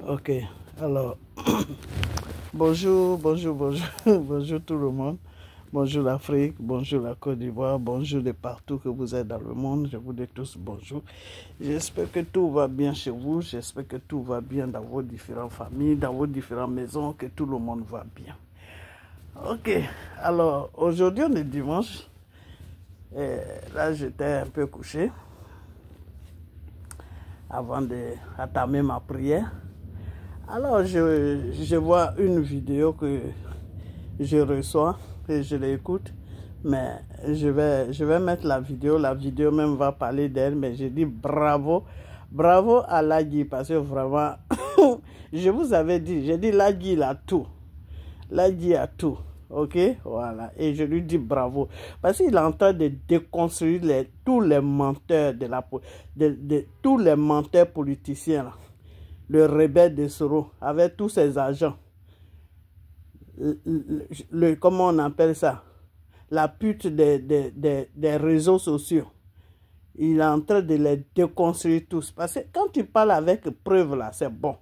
Ok, alors, bonjour, bonjour tout le monde. Bonjour l'Afrique, bonjour la Côte d'Ivoire, bonjour de partout que vous êtes dans le monde. Je vous dis tous bonjour. J'espère que tout va bien chez vous. J'espère que tout va bien dans vos différentes familles, dans vos différentes maisons, que tout le monde va bien. Ok, alors aujourd'hui on est dimanche. Et là j'étais un peu couché avant d'entamer ma prière. Alors je vois une vidéo que je reçois et je l'écoute, mais je vais mettre la vidéo même va parler d'elle, mais je dis bravo à Lagui, parce que vraiment, je vous avais dit, j'ai dit Lagui il a tout, Lagui a tout, ok, voilà, et je lui dis bravo, parce qu'il est en train de déconstruire tous les menteurs tous les menteurs politiciens, là. Le rebelle de Soro, avec tous ses agents. Comment on appelle ça? La pute des réseaux sociaux. Il est en train de les déconstruire tous. Parce que quand tu parles avec preuve là, c'est bon.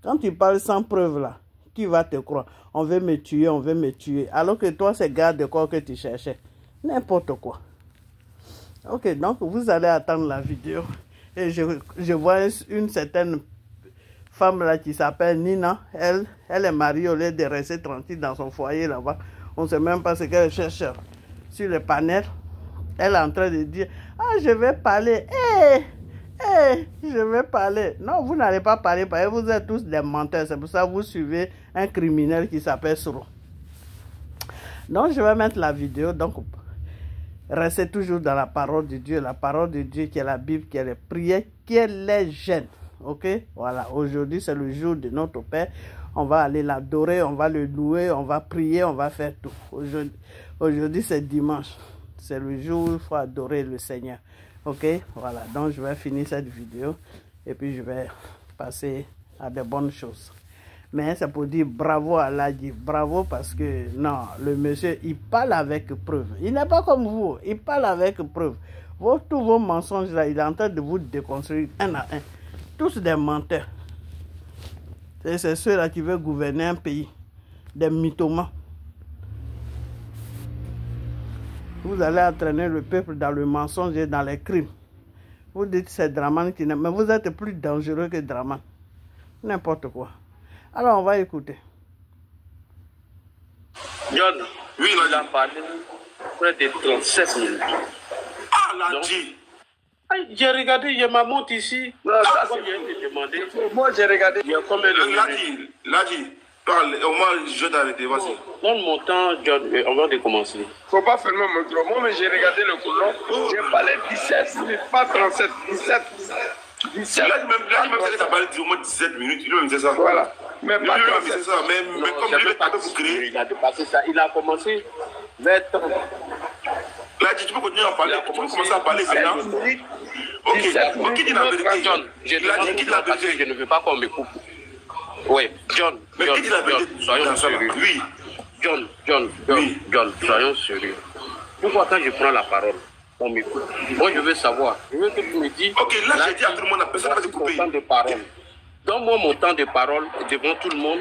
Quand tu parles sans preuve là, qui va te croire? On veut me tuer, on veut me tuer. Alors que toi, c'est garde de corps que tu cherchais. N'importe quoi. Ok, donc vous allez attendre la vidéo. Et je vois une certaine femme là qui s'appelle Nina, elle est mariée, au lieu de rester tranquille dans son foyer là-bas. On ne sait même pas ce qu'elle cherche sur le panel. Elle est en train de dire, ah je vais parler, je vais parler. Non, vous n'allez pas parler parce que vous êtes tous des menteurs. C'est pour ça que vous suivez un criminel qui s'appelle Soro. Donc je vais mettre la vidéo. Donc restez toujours dans la parole de Dieu. La parole de Dieu qui est la Bible, qui est les prières, qui est les gênes. Ok, voilà, aujourd'hui c'est le jour de notre Père. On va aller l'adorer, on va le louer, on va prier, on va faire tout. Aujourd'hui c'est dimanche, c'est le jour où il faut adorer le Seigneur. Ok, voilà, donc je vais finir cette vidéo et puis je vais passer à de bonnes choses. Mais c'est pour dire bravo à Lagui, bravo parce que non, le monsieur il parle avec preuve. Il n'est pas comme vous, il parle avec preuve. Tous vos mensonges là, il est en train de vous déconstruire un à un. Tous des menteurs. C'est ceux-là qui veulent gouverner un pays. Des mythomanes. Vous allez entraîner le peuple dans le mensonge et dans les crimes. Vous dites que c'est Draman qui n'aime. Mais vous êtes plus dangereux que Draman. N'importe quoi. Alors on va écouter. John, oui, il a parlé près de 37 minutes. Ah, Lagui. J'ai regardé, il y a ma montre ici. Moi, j'ai regardé. Il y a combien de minutes? Lagui, parle, au moins, je vais t'arrêter, vas-y. Donne mon temps, John, on va recommencer. Faut pas fermer mon micro. Moi, mais j'ai regardé le colon. J'ai parlé 17 minutes, pas 37, 17. 17. Là, même ça parlé au moins 17 minutes. Il me dit ça. Voilà. Mais pas 37. Ça. Mais comme lui, vous créer. Il a dépassé ça. Il a commencé vers 30. Là, tu peux continuer à parler. Tu peux commencer à parler maintenant. Ok, qui dit la vérité? John, je ne veux pas qu'on me coupe. Oui, John. Mais qui dit la vérité? Soyons sérieux. Oui. John, soyons sérieux. Pourquoi quand je prends la parole, on m'écoute? Moi, je veux savoir. Je veux que tu me dises. Ok, là, j'ai dit à tout le monde, la personne va te couper. Donne-moi mon temps de parole devant tout le monde.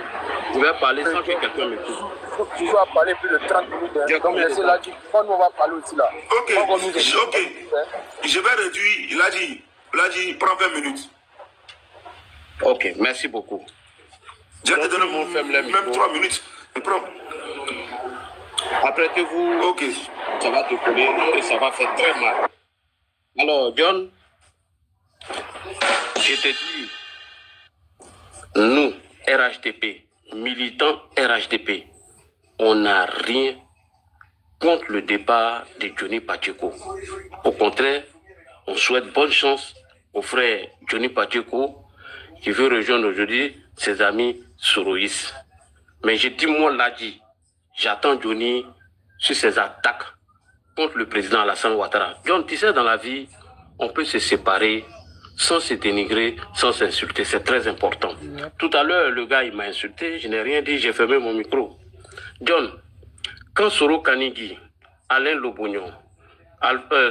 Je vais parler sans que quelqu'un me coupe. Tu dois parler plus de 30 minutes. J'ai comme laissé là, on va parler aussi là. Ok, je vais réduire. Il a dit, prends 20 minutes. Ok, merci beaucoup. Je vais te donner même 3 minutes. Prends. Après que vous, ok, ça va te coller et ça va faire très mal. Alors, John, je te dis, nous, RHDP, militants RHDP, on n'a rien contre le départ de Johnny Pacheco. Au contraire, on souhaite bonne chance au frère Johnny Pacheco qui veut rejoindre aujourd'hui ses amis soroïstes. Mais je dis, moi, Lagui, j'attends Johnny sur ses attaques contre le président Alassane Ouattara. John, tu sais, dans la vie, on peut se séparer sans se dénigrer, sans s'insulter. C'est très important. Tout à l'heure, le gars, il m'a insulté. Je n'ai rien dit, j'ai fermé mon micro. John, quand Soro Kanigui, Alain Lobognon,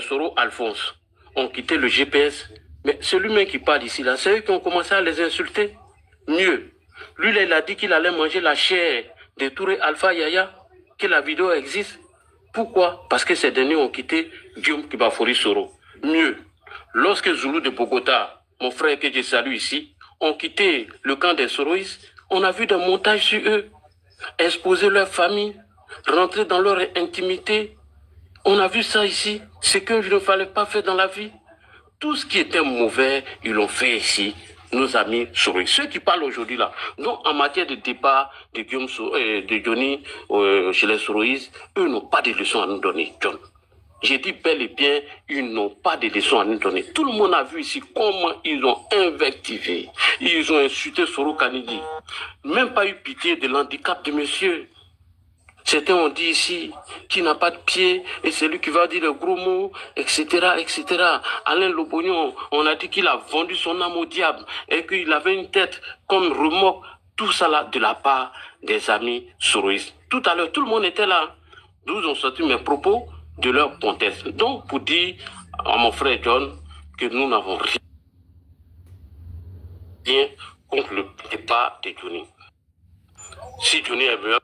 Soro Alphonse ont quitté le GPS, mais celui-même qui parle ici, là, c'est eux qui ont commencé à les insulter. Mieux, lui, là, il a dit qu'il allait manger la chair de Touré Alpha Yaya, que la vidéo existe. Pourquoi? Parce que ces derniers ont quitté Guillaume Kibafori Soro. Mieux, lorsque Zoulou de Bogota, mon frère que je salue ici, ont quitté le camp des Soroïs, on a vu des montages sur eux, exposer leur famille, rentrer dans leur intimité. On a vu ça ici, ce qu'il ne fallait pas faire dans la vie. Tout ce qui était mauvais, ils l'ont fait ici, nos amis Soroïs. Ceux qui parlent aujourd'hui là, non, en matière de départ de Guillaume de Johnny chez les Soroïs, eux n'ont pas de leçons à nous donner, John. J'ai dit bel et bien, ils n'ont pas de leçons à nous donner. Tout le monde a vu ici comment ils ont invectivé. Ils ont insulté Soro Kanidi. Même pas eu pitié de l'handicap de monsieur. Certains ont dit ici qu'il n'a pas de pied et c'est lui qui va dire les gros mots, etc., etc. Alain Lobognon, on a dit qu'il a vendu son âme au diable et qu'il avait une tête comme remorque. Tout ça là de la part des amis Soroïs. Tout à l'heure, tout le monde était là. D'où ont sorti mes propos de leur conteste. Donc, pour dire à mon frère John que nous n'avons rien contre le départ de Johnny. Si Johnny est meilleur,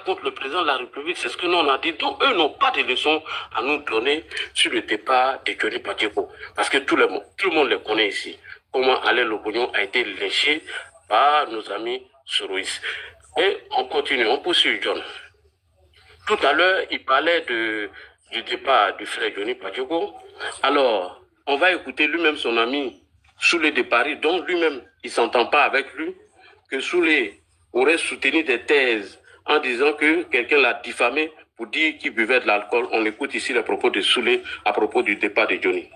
contre le président de la République, c'est ce que nous on a dit. Donc, eux n'ont pas de leçons à nous donner sur le départ de Johnny Pacheco. Parce que tout le monde les connaît ici. Comment Alain Lobognon a été léché par nos amis Soroïs. Et on continue, on poursuit John. Tout à l'heure, il parlait du départ du frère Johnny Pacheco. Alors, on va écouter lui-même son ami Soulé de Paris, dont lui-même, il ne s'entend pas avec lui, que Soulé aurait soutenu des thèses en disant que quelqu'un l'a diffamé pour dire qu'il buvait de l'alcool. On écoute ici les propos de Soulé à propos du départ de Johnny. Et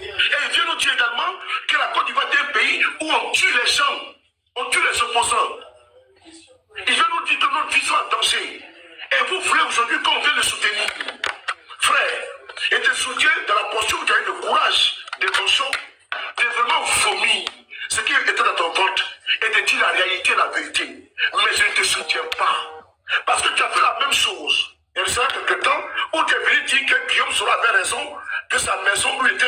il vient nous dire également que la Côte d'Ivoire est un pays où on tue les gens, on tue les opposants. Il vient nous dire que notre vie soit en danger. Et vous voulez aujourd'hui qu'on vienne le soutenir. Frère, et te soutiens dans la posture où tu as eu le courage d'émotion, de vraiment vomir ce qui était dans ton compte et de dire la réalité, la vérité. Mais je ne te soutiens pas. Parce que tu as fait la même chose. Il y a quelque temps où tu es venu dire que Guillaume Soro avait raison, que sa maison où il était,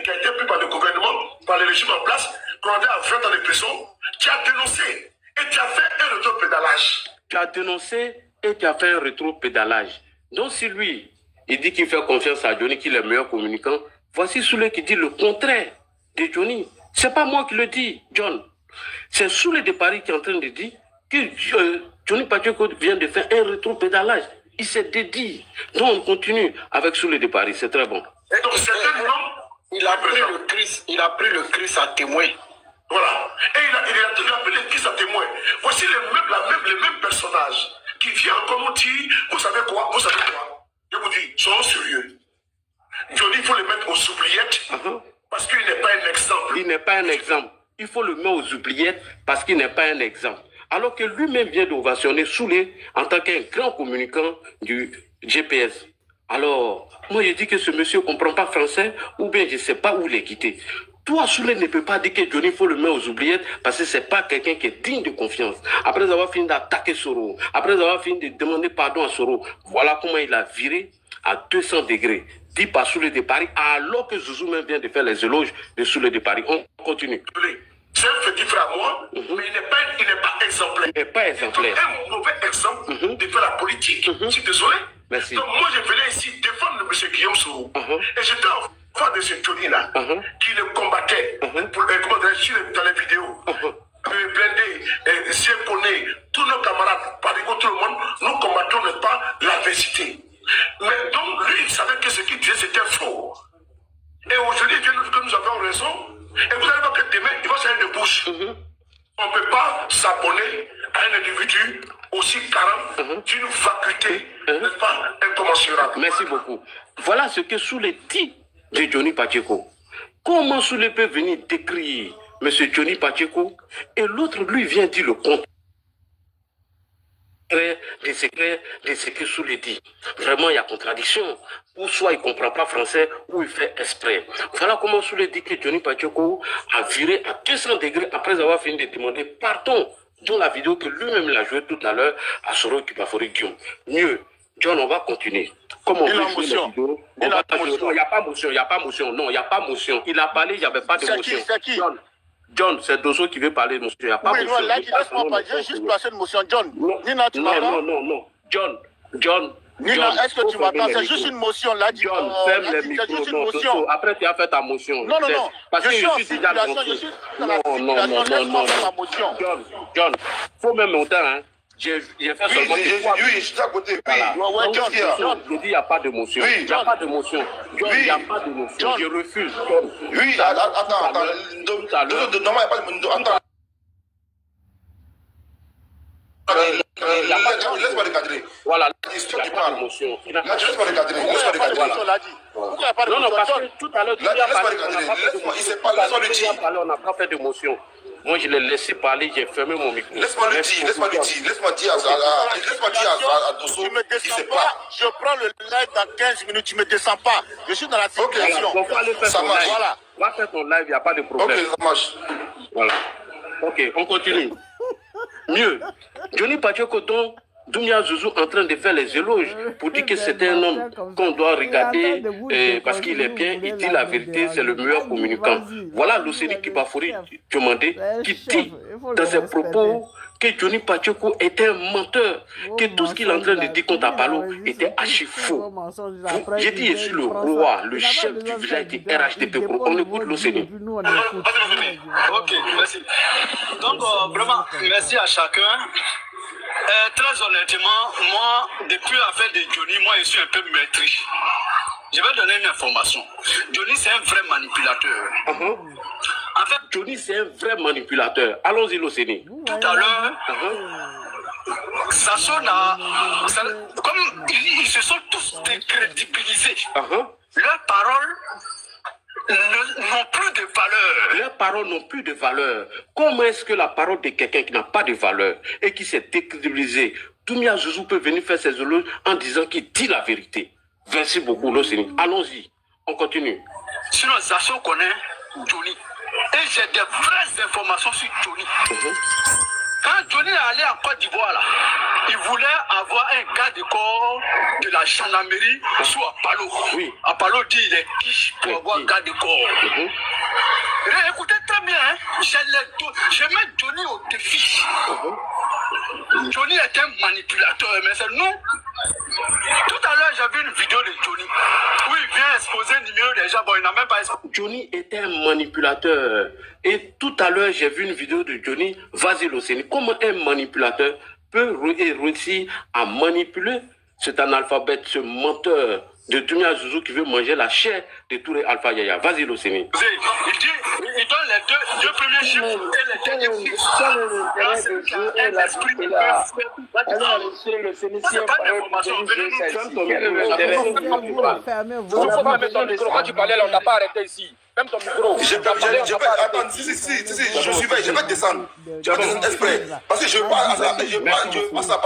qui a été prise par le gouvernement, par le régime en place, qu'on avait à 20 ans de prison, tu as dénoncé et tu as fait un rétro-pédalage. Tu as dénoncé et tu as fait un rétro-pédalage. Donc si lui, il dit qu'il fait confiance à Johnny, qu'il est le meilleur communicant, voici celui qui dit le contraire de Johnny. C'est pas moi qui le dis, John. C'est Soulé de Paris qui est en train de dire que Johnny Pacheco vient de faire un rétro-pédalage. Il s'est dédié. Donc on continue avec Soulé de Paris, c'est très bon. Et donc certainement, il a pris le Christ à témoin. Voilà. Et il a pris le Christ à témoin. Voici les mêmes personnages qui viennent encore nous dire, vous savez quoi, je vous dis, soyons sérieux. Johnny, il faut le mettre aux oubliettes parce qu'il n'est pas un exemple. Il n'est pas un exemple. Il faut le mettre aux oubliettes parce qu'il n'est pas un exemple. Alors que lui-même vient d'ovationner Soulé en tant qu'un grand communicant du GPS. Alors, moi je dis que ce monsieur ne comprend pas français ou bien je ne sais pas où il est quitté. Toi, Soulé ne peut pas dire que Johnny, il faut le mettre aux oubliettes parce que ce n'est pas quelqu'un qui est digne de confiance. Après avoir fini d'attaquer Soro, après avoir fini de demander pardon à Soro, voilà comment il a viré à 200 degrés. Dit par Soulé de Paris, alors que Zouzou même vient de faire les éloges de Soulé de Paris. On continue. C'est un petit frère à moi, mais il n'est pas exemplaire. Il n'est pas exemplaire. C'est un mauvais exemple de faire la politique. Je suis désolé. Merci. Donc moi, je venais ici défendre M. Guillaume Soro. Et j'étais en face de ce Johnny-là, qui le combattait dans les vidéos. Blindé, Siekoné, tous nos camarades, Parigo, tout le monde, nous combattons n'est pas l'adversité. Mais donc, lui, il savait que ce qu'il disait, c'était faux. Et aujourd'hui, il vient nous dire que nous avons raison. Et vous allez voir que demain, il va s'arrêter de bouche. On ne peut pas s'abonner à un individu aussi carent d'une vacuité, n'est-ce pas, incommensurable. Merci beaucoup. Voilà ce que Soulé dit de Johnny Pacheco. Comment Soulé peut venir décrire M. Johnny Pacheco et l'autre, lui, vient dire le contraire de ce que Soulé dit. Vraiment, il y a contradiction. Ou soit il ne comprend pas français, ou il fait exprès. Voilà comment Soulé dit que Johnny Pacheco a viré à 200 degrés après avoir fini de demander pardon, dans la vidéo que lui-même l'a joué tout à l'heure à Soro Kibafori Guillaume. Mieux, John, on va continuer. Comme on veut jouer les vidéos, il n'y a pas motion. Il n'y a pas motion. Non, il n'y a pas motion. Il a parlé, il n'y avait pas de motion. C'est qui? John, c'est Dosso qui veut parler de motion. Il n'y a pas motion. Oui, là, laisse-moi pas. J'ai juste placé une motion. John, Nina, tu m'entends? Non. John. Nina, est-ce que tu m'entends? C'est juste une motion, là. John, ferme les micros. C'est juste une motion. Après, tu as fait ta motion. Non. Parce que je suis en déjà circulation. Je suis dans la circulation. Laisse-moi faire ma motion. John, faut même monter, hein. J'ai fait seulement oui, je suis à côté. Voilà. Ouais, John, je dis, il n'y a pas de motion. Oui, il n'y a pas de motion. John, il n'y a pas de motion. Je refuse. John. Oui, attends. Normalement, il n'y a pas de motion. Attends. Laisse-moi le cadrer. Voilà. Il n'y a pas de motion. Laisse-moi le cadrer. Non, parce que tout à l'heure, tu as parlé. Laisse-moi le dire. On n'a pas fait de motion. Moi, je l'ai laissé parler, j'ai fermé mon micro. Laisse-moi le dire. Laisse-moi dire à Dosso. Tu me descends pas. Je prends le live dans 15 minutes. Tu me descends pas. Je suis dans la circulation. On va aller faire ton live. Voilà. On va faire ton live, il n'y a pas de problème. Ok, ça marche. Voilà. Ok, on continue. Mieux. Johnny Pacheco, dont Doumbia Zouzou en train de faire les éloges pour dire que c'est un homme qu'on doit regarder parce qu'il est bien, il dit la vérité, c'est le meilleur communicant. Voilà l'Océanie qui Bafouri demandé, qui dit dans ses propos que Johnny Pacheco était un menteur, que tout ce qu'il est en train de dire contre Apalo était archi faux. J'ai dit, je suis le roi, le chef du village du RHDP. On écoute l'Océanie. Ok, merci. Donc, vraiment, merci à chacun. Très honnêtement, moi, depuis l'affaire de Johnny, moi, je suis un peu maîtrise. Je vais donner une information. Johnny, c'est un vrai manipulateur. En fait, Johnny, c'est un vrai manipulateur. Allons-y, l'Océanie. Tout à l'heure, comme ils se sont tous décrédibilisés, leurs paroles n'ont plus de valeur. Leurs paroles n'ont plus de valeur. Comment est-ce que la parole de quelqu'un qui n'a pas de valeur et qui s'est décrédibilisé, Doumbia Zouzou peut venir faire ses éloges en disant qu'il dit la vérité? Merci beaucoup, l'Océanie. Allons-y, on continue. Sinon, Zacho connaît Johnny. Et j'ai des vraies informations sur Johnny. Quand Johnny est allé en Côte d'Ivoire, là, il voulait avoir un garde de corps de la gendarmerie sous Apalo. Oui. Apalo dit qu'il est quiche pour avoir garde de corps. Écoutez très bien, hein, je mets Johnny au défi. Johnny est un manipulateur, mais c'est nous. Tout à l'heure, j'avais une vidéo de Johnny où il vient exposer le numéro des gens. Bon, il n'a même pas exposé. Johnny était un manipulateur. Et tout à l'heure, j'ai vu une vidéo de Johnny. Vas-y, l'Océanie. Comment un manipulateur peut réussir à manipuler cet analphabète, ce menteur de Doumbia Zouzou qui veut manger la chair de Touré Alpha Yaya? Vas-y, l'Océanie. Il donne les deux premiers chiffres et les derniers chiffres. Quand tu parlais là, on n'a pas arrêté ici. Même ton micro. Attends, si, je suis veille, je vais descendre. Je vais descendre exprès. Parce que je parle à ça. Parce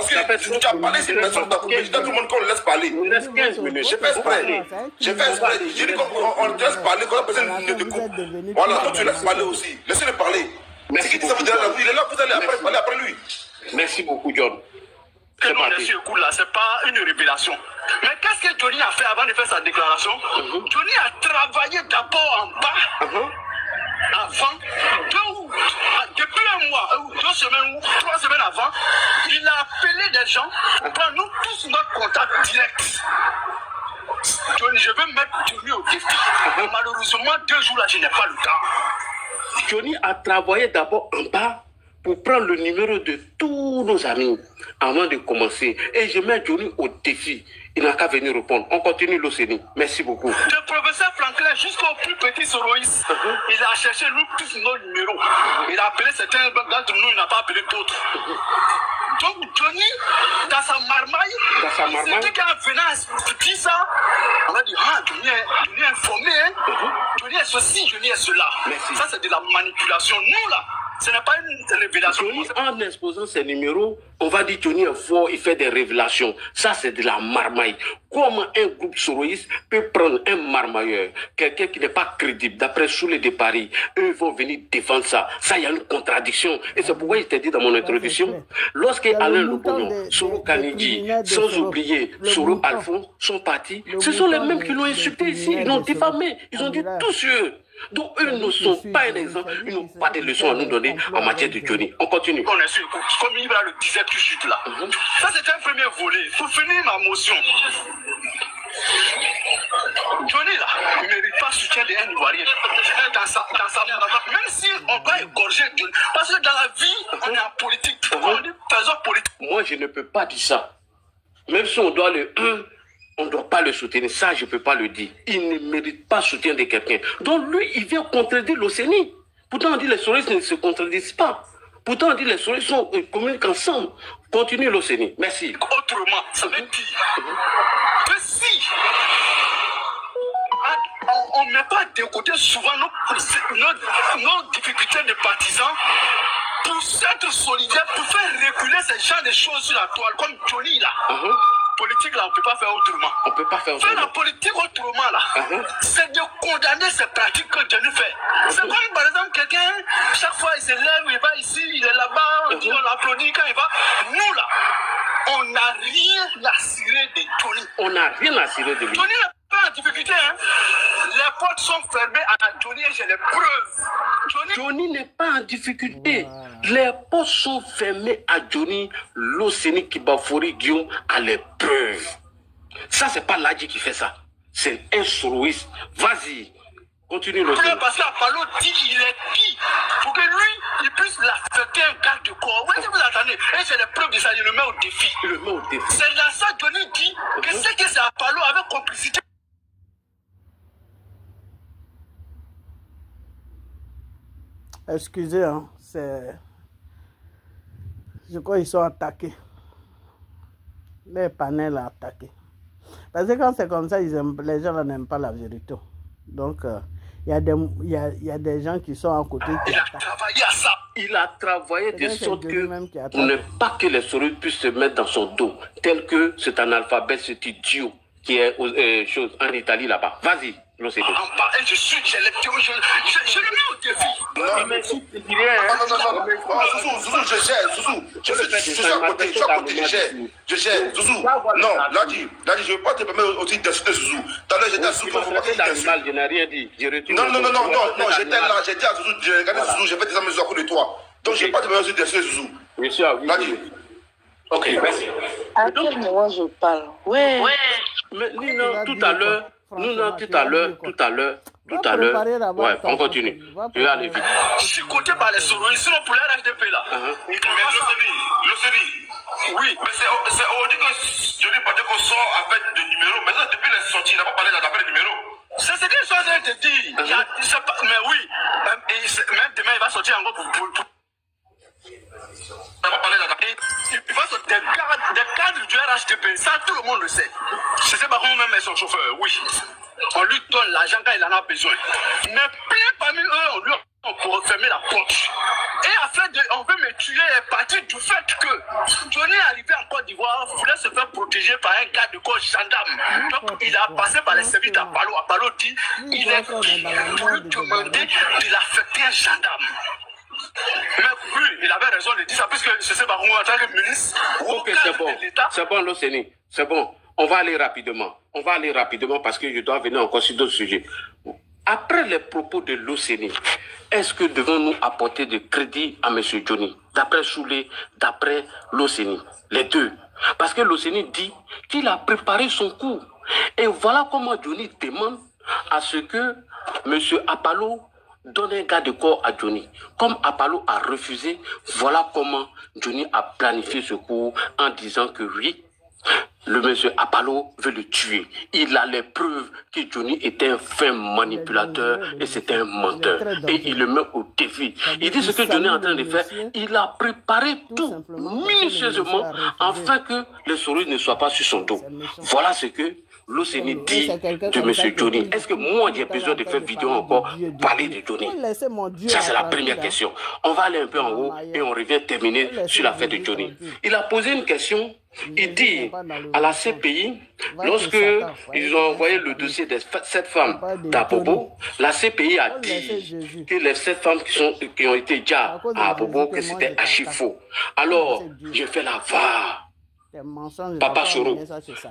que tu as parlé sur une personne d'Afrique. Je dis à tout le monde qu'on laisse parler. Je fais exprès. Je dis qu'on laisse parler quand la personne ne te coupe. Voilà, toi tu laisses parler aussi. Laissez-le parler. Merci. Il est là, vous allez parler après lui. Merci beaucoup, John. Que nous, on est sur le coup là, c'est pas une révélation. Mais qu'est-ce que Johnny a fait avant de faire sa déclaration? Johnny a travaillé d'abord en bas, avant, depuis un mois, 2 semaines ou 3 semaines avant, il a appelé des gens pour nous tous notre contact direct. Johnny, je veux mettre Johnny au défi. Malheureusement, 2 jours là, je n'ai pas le temps. Johnny a travaillé d'abord en bas pour prendre le numéro de tous nos amis avant de commencer. Et je mets Johnny au défi. Il n'a qu'à venir répondre. On continue, l'Océanie. Merci beaucoup. Le professeur Franklin, jusqu'au plus petit Soroïs, il a cherché nous tous nos numéros. Il a appelé certains d'entre nous, il n'a pas appelé d'autres. Donc Johnny, dans sa marmaille, il s'est dit qu'en venant dire ça, on a dit, Johnny est informé, hein? Johnny est ceci, Johnny est cela. Merci. Ça, c'est de la manipulation. Nous, là, ce n'est pas une révélation. Johnny, en exposant ses numéros, On va dire Johnny est fort, il fait des révélations. Ça, c'est de la marmaille. Comment un groupe soroïste peut prendre un marmailleur, quelqu'un qui n'est pas crédible, d'après Soulé de Paris, eux vont venir défendre ça. Ça, il y a une contradiction. Et c'est pourquoi je t'ai dit dans mon introduction, lorsque Alain Lopognon, Soro Kanidji, sans oublier Soro Alphonse, sont partis, ce sont les mêmes qui l'ont insulté ici, ils l'ont diffamé, ils ont dit tout sur eux. Donc eux ne sont pas un exemple, ils n'ont pas de leçons à nous donner en matière de Johnny. On continue. On est sûr, comme il va le disait tout de suite là. Ça c'était un premier volet. Pour finir ma motion, Johnny là, il ne mérite pas le soutien d'un Ivoirien dans sa même si on doit égorger Johnny. Parce que dans la vie, on est en politique. On dit faisons politique. Moi je ne peux pas dire ça. Même si on doit on ne doit pas le soutenir. Ça, je ne peux pas le dire. Il ne mérite pas le soutien de quelqu'un. Donc, lui, il vient contredire l'Océanie. Pourtant, on dit que les souristes ne se contredisent pas. Pourtant, on dit que les souristes communiquent ensemble. Continue l'Océanie. Merci. Autrement, ça veut dire que si on ne met pas de côté souvent nos difficultés de partisans pour être solidaire, pour faire reculer ces gens de choses sur la toile, comme Johnny là. Politique là, on ne peut pas faire autrement. On ne peut pas faire autrement. Faire la politique autrement là, c'est de condamner ces pratiques que Johnny fait. C'est comme par exemple quelqu'un, chaque fois il se lève, il va ici, il est là-bas, on l'applaudit quand il va. Nous là, on n'a rien à cirer de Johnny. On n'a rien à cirer de lui. Johnny n'est pas en difficulté, hein. Les portes sont fermées à Johnny et j'ai les preuves. Johnny n'est pas en difficulté. Les portes sont fermées à Johnny. L'Océanie Kibafori Guillaume a les preuves. Ça, c'est pas Ladji qui fait ça. C'est un soroïste. Vas-y, continue l'Océanie. Parce qu'Apollo dit qu'il est qui pour que lui, il puisse l'affecter un garde de corps. Oui, vous attendez. Et c'est les preuves de ça, il le met au défi. Il le met au défi. C'est là ça que Johnny dit que c'est que c'est Apollo avec complicité. Excusez, hein, c'est... Je crois qu'ils sont attaqués. Les panels sont attaqués. Parce que quand c'est comme ça, les gens n'aiment pas la vérité. Donc, il y a des gens qui sont à côté. Il a travaillé à ça. Il a travaillé de sorte que pour ne pas que les souris puissent se mettre dans son dos. Tel que c'est un alphabet, cet idiot qui est en Italie là-bas. Vas-y. Je le mets au défi. Non, Zouzou, je gère, Zouzou. Je suis à côté, je gère, Zouzou. Non, Ladji, je ne veux pas te permettre aussi d'insulter Zouzou. Tout à l'heure, j'étais à Zouzou. Je n'ai rien dit. Non, j'étais là, j'étais à Zouzou, j'ai regardé Zouzou, j'ai fait des mesures à cause de toi. Donc, je ne veux pas te permettre aussi d'insulter Zouzou. Monsieur, Ladji. Ok, merci. À quel moment je parle? Ouais. Mais non, tout à l'heure. Tout à l'heure. Ouais, on continue. Je vais aller vite. Je suis côté par les souris, sinon pour l'RHDP là. Mais l'Océanie. Oui. Mais c'est, on dit que je n'ai pas dit qu'on sort avec des numéros. Maintenant, depuis les sorties, il n'a pas parlé d'appel de numéros. C'est ce qu'ils sont en train de dire. Mais oui, même demain, il va sortir encore pour... Il va sortir des cadres du RHDP, ça tout le monde le sait. Je ne sais pas comment même son chauffeur, oui. On lui donne l'argent quand il en a besoin. Mais plein parmi eux, on lui a fermé la porte. Et afin on veut me tuer à partir du fait que Johnny est arrivé en Côte d'Ivoire, voulait se faire protéger par un garde de corps gendarme. Donc il a passé par les services d'Apollo. Apollo dit il a voulu demander de l'affecter un gendarme. Mais oui, il avait raison de dire ça, puisque je sais pas comment en tant que ministre. Ok, c'est bon, l'Océanie, c'est bon. On va aller rapidement. Parce que je dois venir encore sur d'autres sujets. Après les propos de l'Océanie, est-ce que devons-nous apporter de crédit à M. Johnny? D'après Soulé, d'après l'Océanie, les deux. Parce que l'Océanie dit qu'il a préparé son coup. Et voilà comment Johnny demande à ce que M. Apollo donne un garde de corps à Johnny. Comme Apollo a refusé, voilà comment Johnny a planifié ce coup en disant que oui, le monsieur Apollo veut le tuer. Il a les preuves que Johnny était un fin manipulateur et c'était un menteur. Et il le met au défi. Il dit ce que Johnny est en train de faire. Il a préparé tout minutieusement afin que les souris ne soient pas sur son dos. Voilà ce que L'Océanie dit de M. Johnny. Est-ce que moi j'ai besoin de faire vidéo encore parler de Johnny? Ça c'est la première question. On va aller un peu en haut et on revient terminer sur l'affaire de Johnny. Il a posé une question. Il dit à la CPI, lorsque ils ont envoyé le dossier des 7 femmes d'Abobo, la CPI a dit que les 7 femmes qui ont été déjà à Abobo, que c'était archi faux. Alors, je fais la VAR. Papa Soro,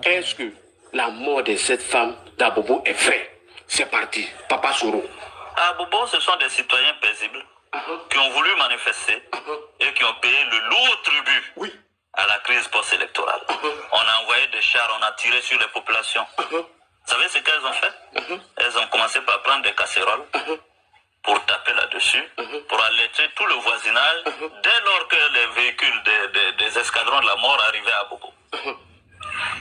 est-ce que la mort de cette femme d'Abobo est vraie? C'est parti. Papa Soro. À Abobo, ce sont des citoyens paisibles qui ont voulu manifester et qui ont payé le lourd tribut à la crise post-électorale. On a envoyé des chars, on a tiré sur les populations. Vous savez ce qu'elles ont fait? Elles ont commencé par prendre des casseroles pour taper là-dessus, pour alerter tout le voisinage dès lors que les véhicules des escadrons de la mort arrivaient à Bobo.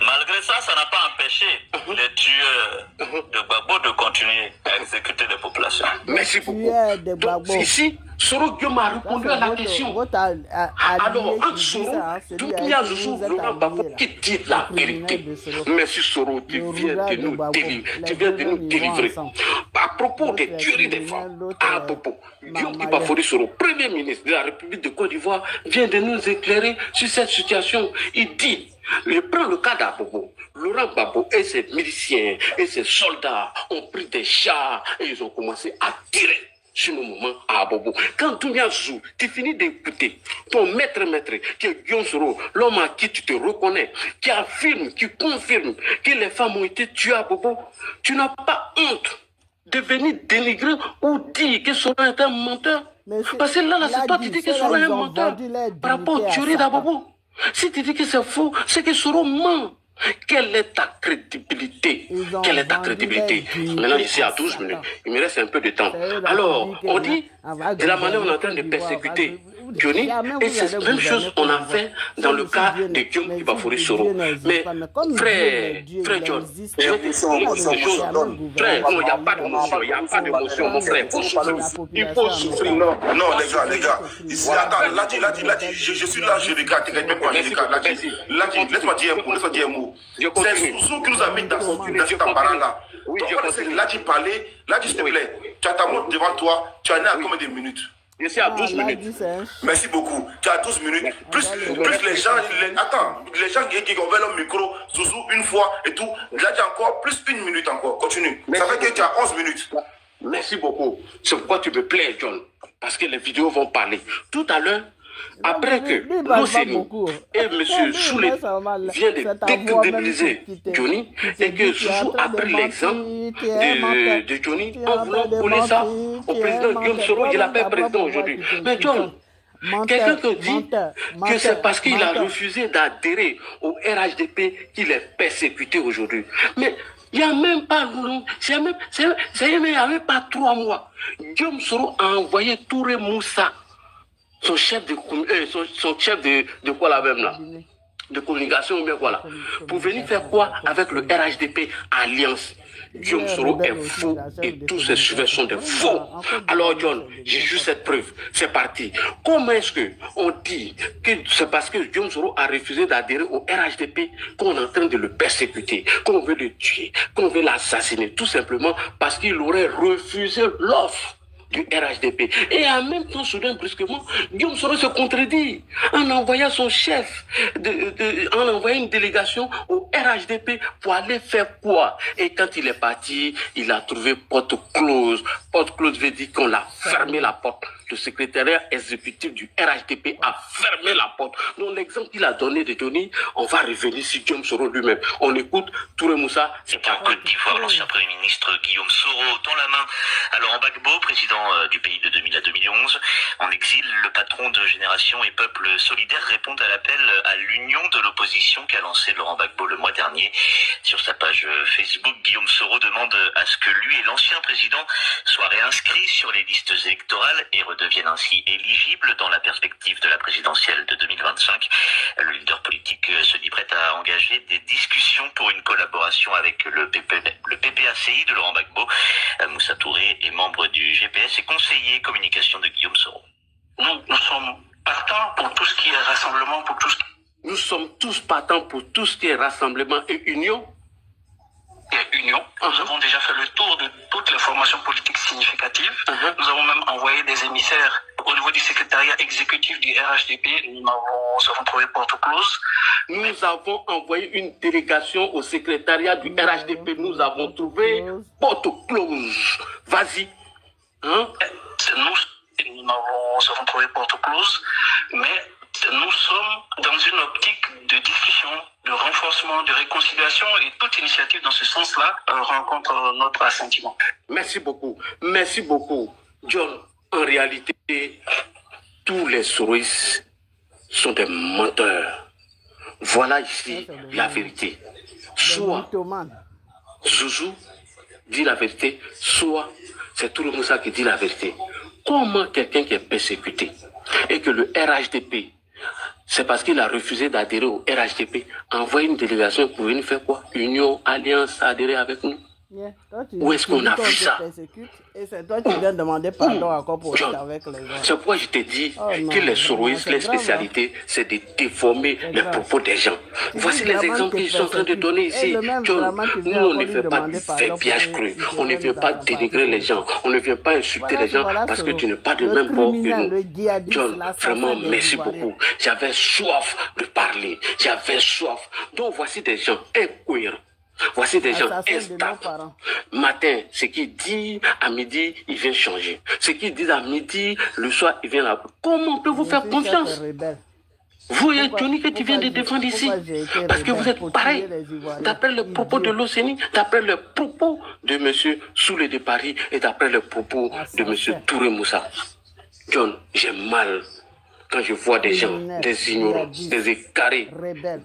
Malgré ça, ça n'a pas empêché les tueurs de Gbagbo de continuer à exécuter les populations. Merci beaucoup. Donc, ici, Soro Guillaume a répondu à la question. Alors, entre Soro, Doumbouya Zouzou, Laurent Gbagbo qui dit la vérité. Merci Soro, tu viens de nous délivrer. À propos des tueries des femmes, à propos, Guillaume Ibafori Soro, Premier ministre de la République de Côte d'Ivoire, vient de nous éclairer sur cette situation. Il dit, je prends le cas d'Abobo. Laurent Gbagbo et ses miliciens et ses soldats ont pris des chars et ils ont commencé à tirer sur nos moments à Abobo. Quand Doumbouya Zouzou, tu finis d'écouter ton maître, qui est Guillaume Soro, l'homme à qui tu te reconnais, qui affirme, qui confirme que les femmes ont été tuées à Abobo, tu n'as pas honte de venir dénigrer ou dire que Soro est un menteur? Parce que là, c'est toi qui dis que Soro est un menteur par rapport aux tueries d'Abobo. Si tu dis que c'est faux, c'est que Soro ment. Quelle est ta crédibilité? Quelle est ta crédibilité? Maintenant, ici à 12 minutes, il me reste un peu de temps. Alors, on dit, de la manière où on est en train de persécuter Johnny, et c'est la même chose qu'on a fait dans le cas de Guillaume Ibafori Soro. Mais, frère John, je vais te dire quelque chose. Frère, non, il n'y a pas d'émotion, il n'y a pas d'émotion, mon frère. Il faut souffrir. Non, les gars. Ici, attends, là, je suis là, je regarde, t'inquiète même pas, je regarde. Là, laisse-moi dire un mot. C'est Soussou qui nous a mis dans cet embarras-là. Là, tu parlais, s'il te plaît, tu as ta montre devant toi, tu en es à combien de minutes? Je suis à 12 minutes. Merci beaucoup. Tu as 12 minutes. Plus les gens, attends, les gens qui ont ouvert le micro, Soussou, une fois et tout, là, tu as encore plus une minute encore. Continue. Ça fait que tu as 11 minutes. Merci beaucoup. C'est pourquoi tu me plais, John. Parce que les vidéos vont parler. Tout à l'heure, après que l'Océanie et M. Soulet viennent de décrédibiliser Johnny et que Zouzou a pris l'exemple de Johnny en voulant coller ça au président Guillaume Soro, il l'appelle président aujourd'hui. Mais John, quelqu'un qui dit que c'est parce qu'il a refusé d'adhérer au RHDP qu'il est persécuté aujourd'hui. Mais il n'y a même pas longtemps, il n'y a même pas 3 mois. Guillaume Soro a envoyé Touré Moussa, son chef de quoi là même là, de communication ou bien quoi là, pour venir faire quoi avec le RHDP Alliance. Guillaume Soro est faux et tous ses suiveurs sont des faux. Alors John, j'ai juste cette preuve, c'est parti. Comment est-ce qu'on dit que c'est parce que Guillaume Soro a refusé d'adhérer au RHDP qu'on est en train de le persécuter, qu'on veut le tuer, qu'on veut l'assassiner, tout simplement parce qu'il aurait refusé l'offre du RHDP. Et en même temps, soudain, brusquement, Guillaume Soro se contredit en envoyant son chef, en envoyant une délégation au RHDP pour aller faire quoi? Et quand il est parti, il a trouvé porte close. Porte close veut dire qu'on a fermé la porte. Le secrétariat exécutif du RHDP a fermé la porte. Donc l'exemple qu'il a donné de Johnny, on va revenir sur Guillaume Soro lui-même. On écoute Touré Moussa. C'était en Côte d'Ivoire, l'ancien Premier ministre Guillaume Soro tend la main à Laurent Gbagbo, président du pays de 2000 à 2011. En exil, le patron de Génération et Peuple Solidaire répond à l'appel à l'union de l'opposition qu'a lancé Laurent Gbagbo le mois dernier. Sur sa page Facebook, Guillaume Soro demande à ce que lui et l'ancien président soient réinscrits sur les listes électorales et deviennent ainsi éligibles dans la perspective de la présidentielle de 2025. Le leader politique se dit prêt à engager des discussions pour une collaboration avec le PPACI de Laurent Gbagbo. Moussa Touré est membre du GPS et conseiller communication de Guillaume Soro. Nous sommes partants pour tout ce qui est rassemblement, pour tout ce qui... Nous sommes tous partants pour tout ce qui est rassemblement et union. et Union. Nous avons déjà fait le tour de toutes les formations politiques significatives. Nous avons même envoyé des émissaires au niveau du secrétariat exécutif du RHDP. Nous avons trouvé porte close. Nous avons envoyé une délégation au secrétariat du RHDP. Nous avons trouvé porte close. Vas-y. Hein? Nous avons trouvé porte close, mais nous sommes dans une optique de discussion, de renforcement, de réconciliation, et toute initiative dans ce sens-là rencontre notre assentiment. Merci beaucoup. Merci beaucoup. John, en réalité, tous les souris sont des menteurs. Voilà ici la vérité. Soit Zouzou dit la vérité, soit c'est Touré Moussa qui dit la vérité. Comment quelqu'un qui est persécuté et que le RHDP, c'est parce qu'il a refusé d'adhérer au RHDP, envoie une délégation pour venir faire quoi? Union, alliance, adhérer avec nous? Où est-ce qu'on a vu ça? Et c'est toi qui viens demander pardon encore pour être avec les gens. C'est pourquoi je te dis que les souris, les spécialités, c'est de déformer les propos des gens. Voici les exemples qu'ils sont en train de donner ici. John, nous, on ne fait pas du piège cru. On ne vient pas dénigrer les gens. On ne vient pas insulter les gens parce que tu n'es pas de même bord que nous. John, vraiment, merci beaucoup. J'avais soif de parler. J'avais soif. Donc, voici des gens incohérents. Voici des gens instables. Matin, ce qu'il dit à midi, il vient changer. Ce qu'il dit à midi, le soir, il vient là. Comment on peut vous faire confiance? Vous et Johnny que tu viens de défendre ici. Parce que vous êtes pareil. D'après le propos de l'OCENI, d'après le propos de M. Soulé de Paris et d'après le propos de M. Touré Moussa. John, j'ai mal quand je vois des gens, des ignorants, des écarés,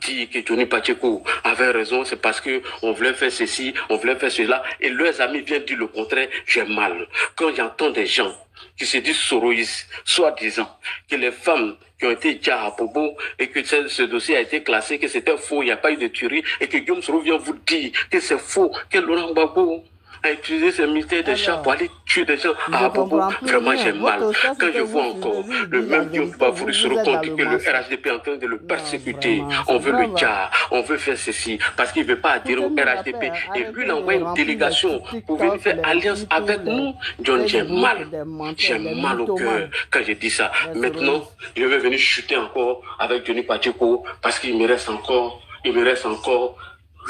dire que Johnny Pacheco avait raison, c'est parce qu'on voulait faire ceci, on voulait faire cela, et leurs amis viennent dire le contraire, j'ai mal. Quand j'entends des gens qui se disent soroïstes, soi-disant, que les femmes qui ont été déjà à Bobo et que ce dossier a été classé, que c'était faux, il n'y a pas eu de tuerie, et que Guillaume Soro vient vous dire que c'est faux, que Laurent Gbagbo a utilisé ses militaires de chats pour aller tuer des gens à Bobo. Vraiment, j'ai mal. Quand je vois encore le même Guillaume Soro qui que le RHDP est en train de le persécuter, on veut le tuer, on veut faire ceci, parce qu'il ne veut pas adhérer au RHDP. Et lui, il envoie une délégation pour venir faire alliance avec nous. John, j'ai mal. J'ai mal au cœur quand je dis ça. Maintenant, je vais venir chuter encore avec Johnny Pacheco parce qu'il me reste encore